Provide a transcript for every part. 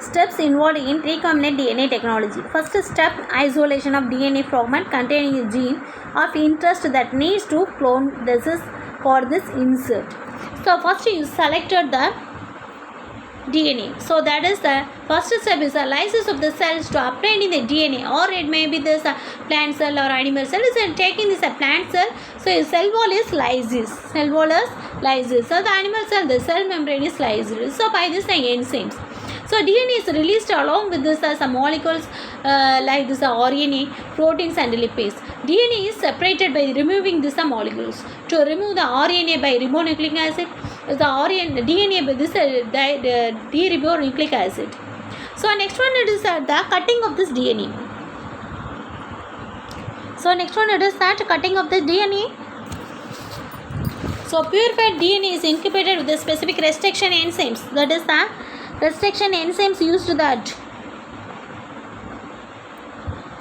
steps involved in recombinant DNA technology. First step, isolation of DNA fragment containing a gene of interest that needs to clone. This is for this insert. So first you selected the DNA. So that is the first step is the lysis of the cells to obtain in the DNA, or it may be this plant cell or animal cell. Is taking this plant cell. So cell wall is lysis. Cell wall is lysis. So the animal cell, the cell membrane is lysis. So by this the enzymes. So DNA is released along with this some molecules like this RNA, proteins and lipase. DNA is separated by removing these molecules. To remove the RNA by ribonucleic acid, the DNA by this deribonucleic acid. So next one it is the cutting of this DNA. So next one it is that cutting of the DNA. So purified DNA is incubated with the specific restriction enzymes. That is the restriction enzymes used to that.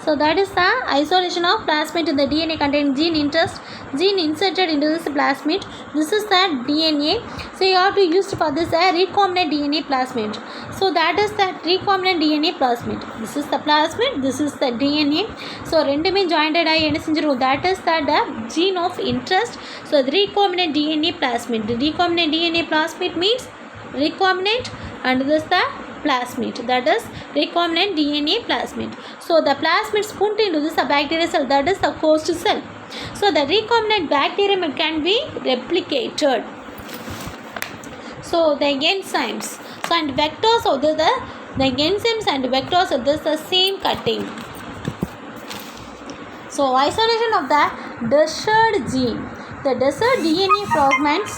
So that is the isolation of plasmid to the DNA containing gene interest, gene inserted into this plasmid. This is the DNA. So you have to use for this recombinant DNA plasmid. So that is the recombinant DNA plasmid. This is the plasmid, this is the DNA. So ரெண்டுமே jointed ஆகி என்ன செஞ்சிரும், that is the gene of interest. So the recombinant DNA plasmid. The recombinant DNA plasmid means recombinant, and this is the plasmid, that is recombinant DNA plasmid. So the plasmid put into this bacterial cell, that is the host cell. So the recombinant bacterium can be replicated. So the enzymes, so and vectors of the enzymes and vectors of this the same cutting. So isolation of the desert gene. The desert DNA fragments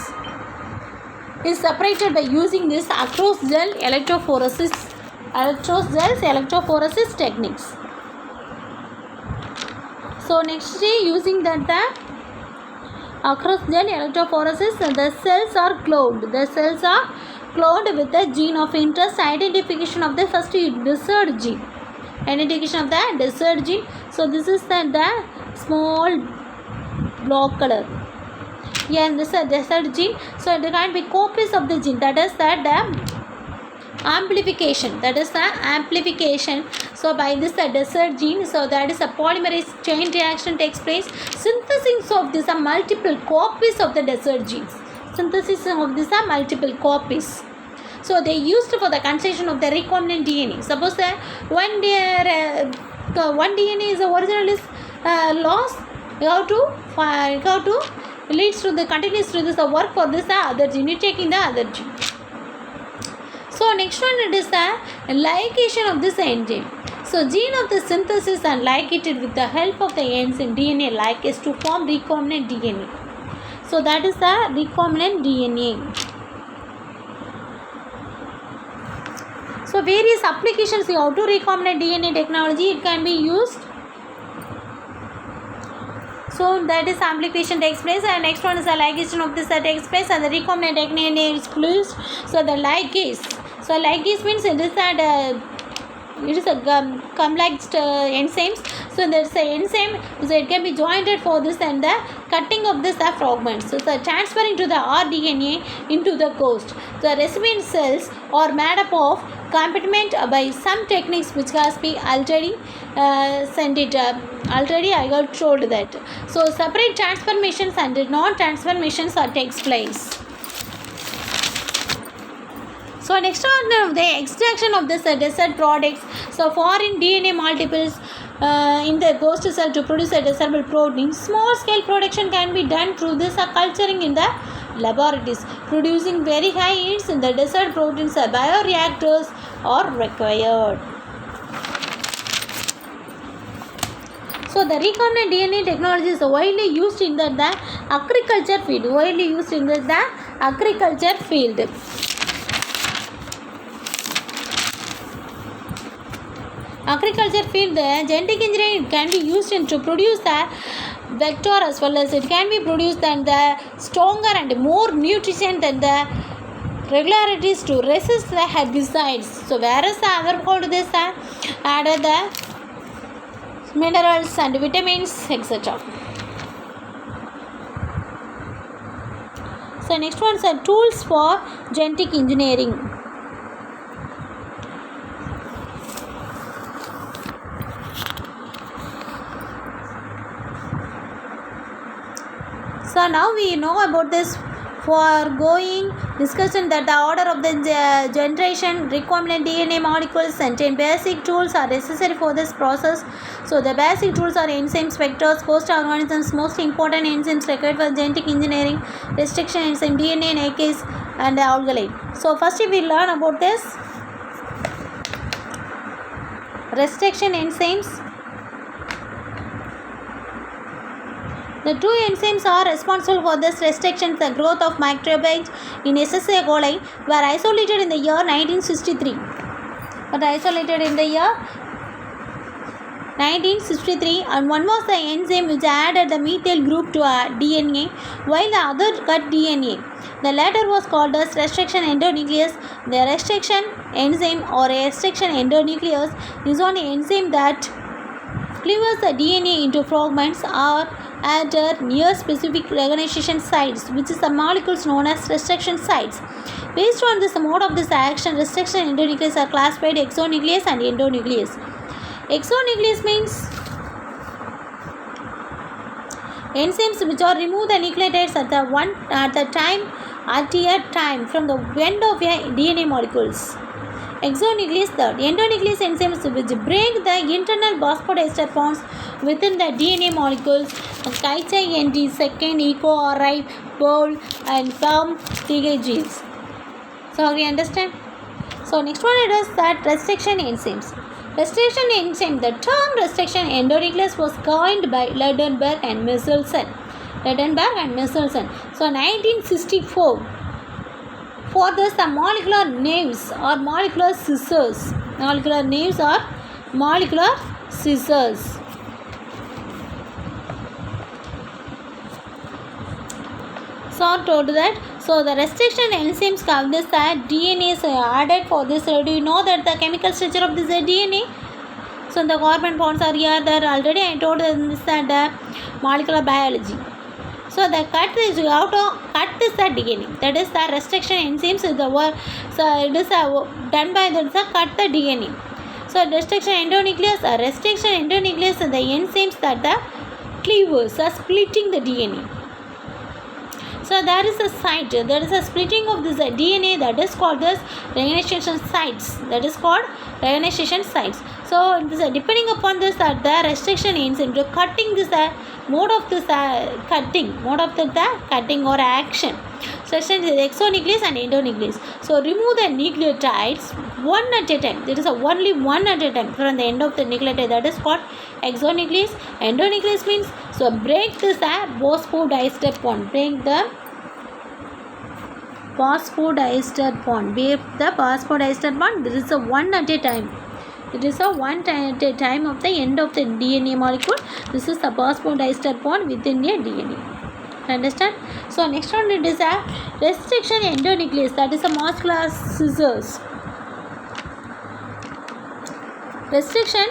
is separated by using this acrosgel electrophoresis techniques. So next using that the acrosgel electrophoresis, the cells are cloned. The cells are cloned with the gene of interest. Identification of the first desert gene. Identification of the desert gene. So this is the small block color. Yeah, and this is a desert gene. So it can be copies of the gene. That is the amplification. That is the amplification. So by this the desert gene. So that is a polymerase chain reaction takes place. Synthesis of these are multiple copies of the desert genes. Synthesis of these are multiple copies. So they used for the construction of the recombinant DNA. Suppose that one DNA is the original is lost. You have to leads to the continues to this the work for this the other gene. You taking the other gene. So next one it is the ligation of this enzyme. So gene of the synthesis and ligated with the help of the enzyme DNA ligase to form recombinant DNA. So that is the recombinant DNA. So various applications you have to recombinant DNA technology, it can be used. So that is amplification takes place, and next one is the ligation of this that takes place, and the recombinant DNA is produced. So the ligase. So ligase means it is that it is a complex enzymes. So there is an enzyme, so it can be joined for this and the cutting of this fragments. So the transferring to the rDNA into the host. The recipient cells are made up of compartment by some techniques which has been already sent it. Already I got told that. So separate transformations and non-transformations takes place. So next one the extraction of this desert products. So foreign DNA multiples in the host cell to produce a desirable protein. Small scale production can be done through this culturing in the laboratories. Producing very high yields in the desert proteins, bioreactors are required. So the recombinant DNA technology is widely used in the agriculture field. Widely used in the agriculture field. Agriculture field, the genetic engineering can be used to produce the vector as well as it can be produced and the stronger and more nutrition than the regularities to resist the herbicides. So whereas the other called this added the minerals and vitamins etc. So next one is tools for genetic engineering. So now we know about this foregoing discussion that the order of the generation recombinant DNA molecules contain basic tools are necessary for this process. So the basic tools are enzymes, vectors, host organisms, most important enzymes required for genetic engineering, restriction enzyme, DNA, nakase, and alkaline. So first we learn about this restriction enzymes. The two enzymes are responsible for this restriction. The growth of microbes in Escherichia coli were isolated in the year 1963. And one was the enzyme which added the methyl group to DNA, while the other cut DNA. The latter was called as restriction endonuclease. The restriction enzyme or restriction endonuclease is an enzyme that cleaves the DNA into fragments or at near specific recognition sites, which is the molecules known as restriction sites. Based on this mode of this action, restriction endonucleases are classified exonuclease and endonuclease. Exonuclease means enzymes which are remove the nucleotides at a time from the end of a DNA molecules. Exonuclease third. Endonuclease enzymes which break the internal phosphodiester bonds within the DNA molecules. Chi-ND second, eco, RI, bold, and form TKGs. So we understand. So next one it is that restriction enzymes. Restriction enzyme. The term restriction endonuclease was coined by Ladenburg and Michelson. So 1964. For this, the molecular names or molecular scissors. So told that. So the restriction enzymes called this that DNA is added for this. Do you know that the chemical structure of this DNA? So the carbon bonds are here. There already I told this that molecular biology. So the cut is how to cut this the DNA. That is the restriction enzymes is the work. So it is done by the cut the DNA. So restriction endonuclease are the enzymes that the cleavers are splitting the DNA. So there is a site. There is a splitting of this DNA that is called as recognition sites. So this depending upon this that the restriction enzyme to cutting this mode of the cutting or action. So is exonuclease and endonuclease. So remove the nucleotides one at a time. There is only one at a time from the end of the nucleotide. That is called exonuclease. Endonuclease means so break this phosphodiester bond. Break the phosphodiester bond. There is a one at a time. It is a one at a time of the end of the DNA molecule. This is the phosphodiester bond within a DNA. Understand? So next one it is a restriction endonuclease. That is a molecular scissors. Restriction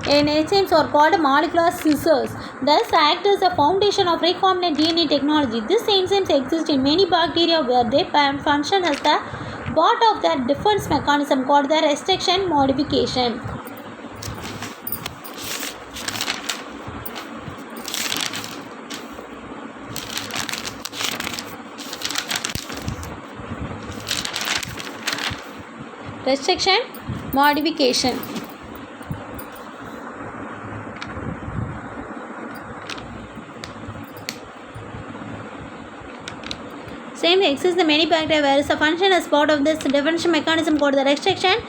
enzymes are called molecular scissors. Thus act as a foundation of recombinant DNA technology. These enzymes exist in many bacteria where they function as the part of their defense mechanism called the restriction modification. Restriction modification. Same exists in many bacteria where is a function as part of this defense mechanism called the restriction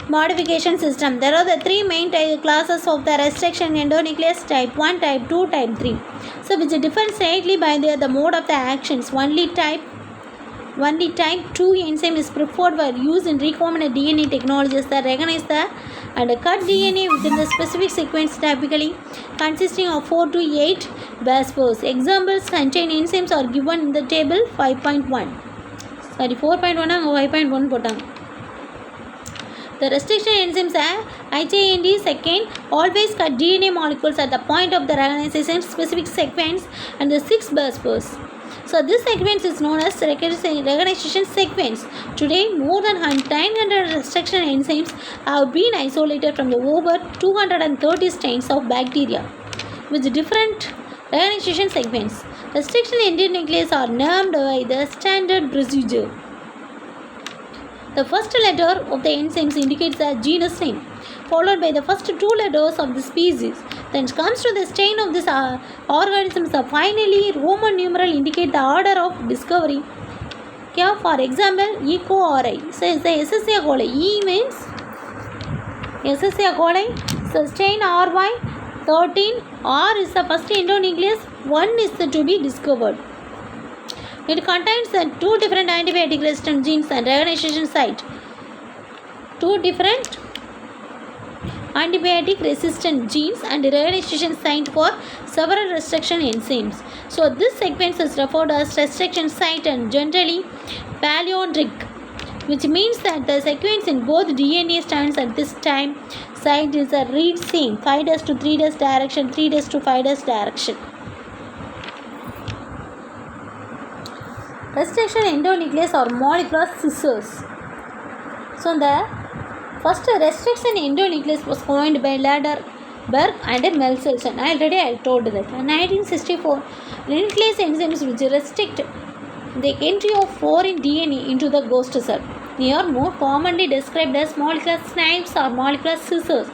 modification system. There are the three main classes of the restriction endonuclease: type 1, type 2, type 3. So which differ slightly by the mode of the actions. Only type 2 enzyme is preferred for use in recombinant DNA technologies that recognize the and cut DNA within the specific sequence, typically consisting of 4 to 8 base pairs. Examples contain enzymes are given in the table 5.1. 4.1 and 5.1 போட்டாங்க. The restriction enzymes are IJND second always cut DNA molecules at the point of the recognition specific sequence and the 6 base pairs. So this sequence is known as recognition sequence. Today, more than 900 restriction enzymes have been isolated from the over 230 strains of bacteria with different Reorganization sequence. Restriction endonuclease are named by the standard procedure. The first letter of the enzymes indicates the genus name, followed by the first two letters of the species. Then comes to the strain of this organisms. Finally, Roman numeral indicate the order of discovery. Okay, for example, E. coli. So, it's the Escherichia coli. E means Escherichia coli. So, strain RY13. R is the first endonuclease. 1 is to be discovered. It contains two different antibiotic resistant genes and reorganization site. Two different antibiotic resistant genes and reorganization site for several restriction enzymes. So this sequence is referred as restriction site and generally palindromic, which means that the sequence in both DNA strands at this time site is a read same 5' to 3' direction, 3' to 5' direction. Restriction endonuclease or molecular scissors. So the first restriction endonuclease was coined by Laderberg and Melselson. I told that. In 1964, nuclease enzymes which restrict the entry of foreign DNA into the ghost cell. They are more commonly described as molecular snipes or molecular scissors.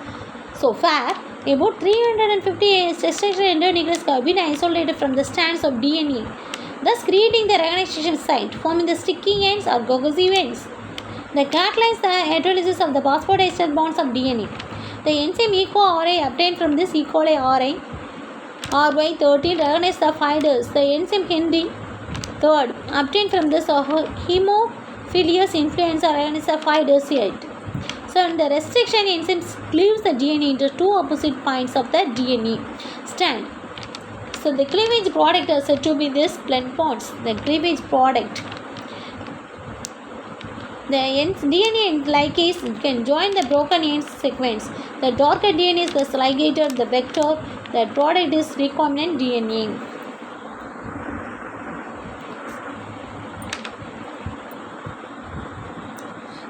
So far, about 350 restriction endonucleases have been isolated from the strands of DNA, thus creating the reorganization site, forming the sticky ends or cohesive ends. They catalyze the hydrolysis of the phosphodiester bonds of DNA. The enzyme E. coli obtained from this E. coli RY13 reorganizes the fibers. The enzyme Henry III obtained from this Haemophilus influenza reorganizes the fibers site. So in the restriction enzyme cleaves the DNA into two opposite points of the DNA strand. So the cleavage product is said to be this blend bonds. The cleavage product. The DNA ligase can join the broken end sequence. The darker DNA is the ligator, the vector. The product is recombinant DNA.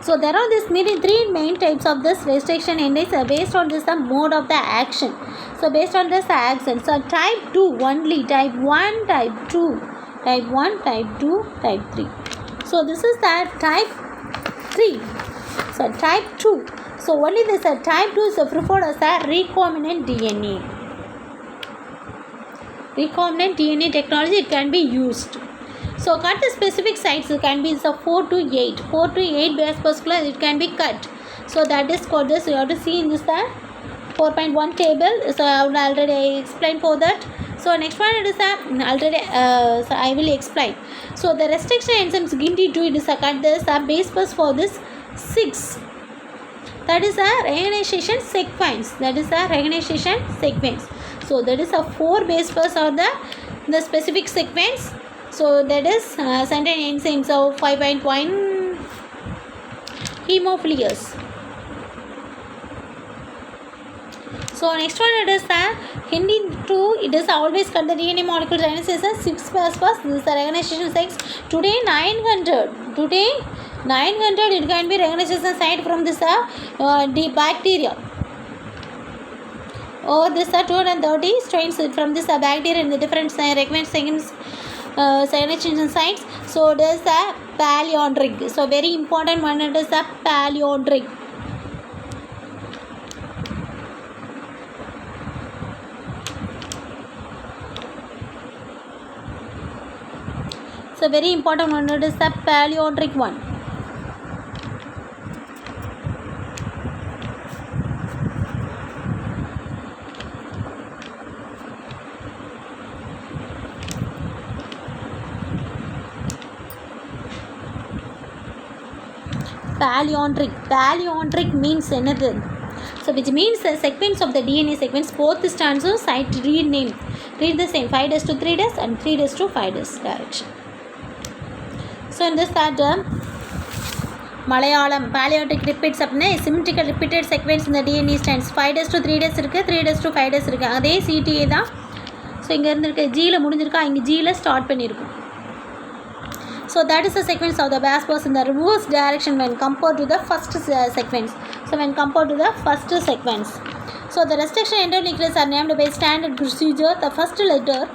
So there are these three main types of this restriction enzymes based on this the mode of the action. So based on this action, so type 2 only, type 1, type 2, type 1, type 2, type 3. So this is the type 3. So type 2. So only this type 2 is preferred as a recombinant DNA. Recombinant DNA technology, it can be used. So cut the specific sites, it can be 4 to 8. 4 to 8 base particular, it can be cut. So that is called this, you have to see in this 4.1 table. So I have already explained for that. So next one it is so I will explain. So the restriction enzymes GINT2, it is a cut this base pairs for this 6. That is a reorganization sequence. That is a reorganization sequence. So that is a 4 base pairs are the specific sequence. So that is certain enzymes of 5.1 Haemophilus. So next one it is Henry II. It is always cut the DNA molecule genesis as 6 base pairs. This is the reorganization sites. Today 900. It can be reorganization site from this the bacteria. Or this 230 strains from this bacteria in the different reorganization sites. So there is a palindromic. So very important one, it is a palindromic. So very important one, it is the palindromic one. Palindromic means anything. So which means the sequence of the DNA sequence, both strands of site read the same 5' to 3' and 3' to 5' direction. So in this Malayalam palindromic repeats symmetrical repeated sequence in the DNA strands 5' to 3' இருக்கு 3' to 5' இருக்கு அதே CTA தான். So இங்கே இருந்திருக்க ஜியில் முடிஞ்சிருக்கா, இங்கே ஜியில் start பண்ணியிருக்கும். So that is the sequence of the base pairs in the reverse direction when compared to the first sequence. So when compared to the first sequence. So the restriction endonucleases are named by standard procedure. The first letter